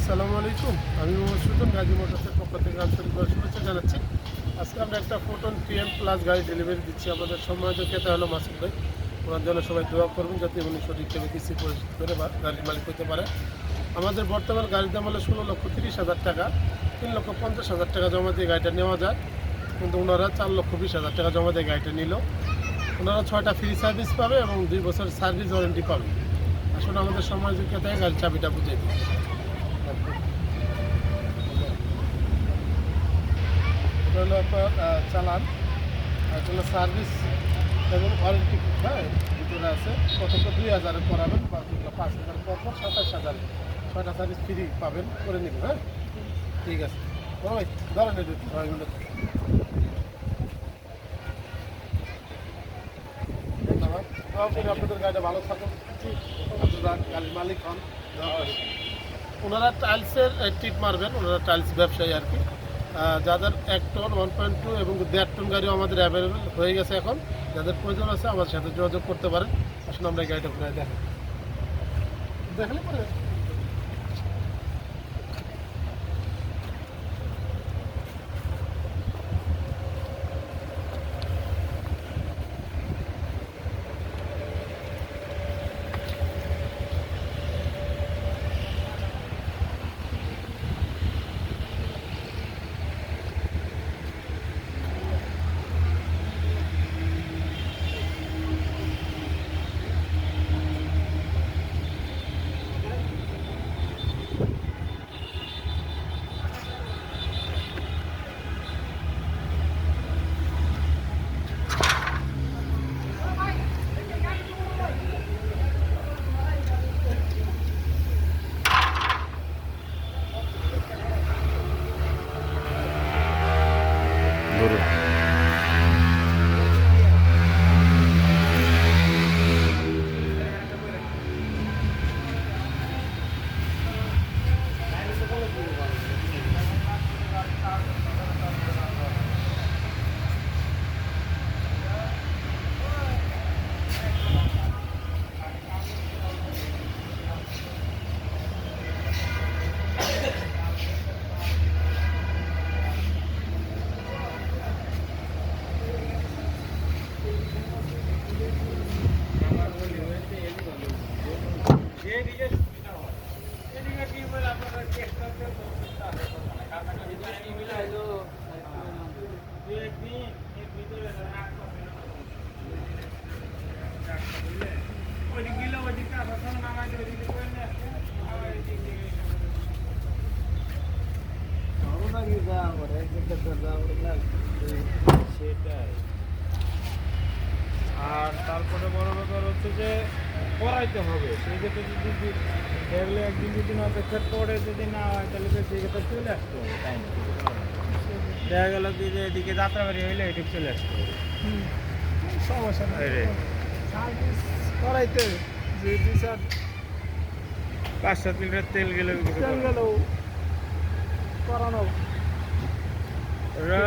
আসসালামু আলাইকুম। আমি মোহাম্মদ সুজন, গাজী মোটরসের পক্ষ থেকে আন্তরিকভাবে শুভেচ্ছা জানাচ্ছি। আজকে আমরা একটা ফোটন PM প্লাস গাড়ি ডেলিভারি দিচ্ছি। আমাদের সম্মানিত ক্রেতা হলো মাসুদ ভাই। ওনার জন্য সবাই দোয়া করবেন যাতে উনি সঠিকভাবে কিস্তি পরিশোধ করে বা গাড়ির মালিক হতে পারে। আমাদের বর্তমান গাড়ির দাম হলো 16,30,000 টাকা। 3,50,000 টাকা জমা দিয়ে গাড়িটা নেওয়া যায়, কিন্তু ওনারা 4,20,000 টাকা জমা দিয়ে গাড়িটা নিল। ওনারা 6টা ফ্রি সার্ভিস পাবে এবং 2 বছর সার্ভিস ওয়ারেন্টি পাবে। আসলে আমাদের সম্মানিত ক্রেতাকে গাড়ির চাবিটা বুঝিয়ে দিই। এটা হলো আপনার চালান, আর এটা হলো সার্ভিস এবং ওয়ারেন্টি। হ্যাঁ, ভিতরে আছে। প্রথম তো 2,000 করাবেন, 5,000 পর 27,000 6টা সার্ভিস ফ্রি পাবেন, করে নেবেন। হ্যাঁ, ঠিক আছে। ভাই ধরেন একটু ধন্যবাদ। আপনাদের গাড়িটা ভালো থাকুন, আপনারা গাড়ির মালিক হন। ওনারা টাইলসের টিপ মারবেন, ওনারা টাইলস ব্যবসায়ী আর কি। যাদের 1 টন 1.2 এবং 1.5 টন গাড়িও আমাদের অ্যাভেলেবেল হয়ে গেছে। এখন যাদের প্রয়োজন আছে আমার সাথে যোগাযোগ করতে পারেন। আসলে আমরা এই গাড়িটা ঘুরে দেখালে পরে ধরুন। সেটাই। আর তারপরে বড় ব্যাপার হচ্ছে যে করাইতে হবে। সেই ক্ষেত্রে যদি দেখলে একদিন দুদিন অপেক্ষার পরে যদি না হয় তাহলে তো সেই ক্ষেত্রে চলে আসতে হবে, তাই না? দেখা গেল কি যে এদিকে যাত্রাবাড়ি হইলে এদিকে চলে আসতে হবে। সমস্যা এই রে। সার্ভিস করাইতে যে 5-7 লিটার তেল গেলেও কিছু গেলেও করানো। ওরা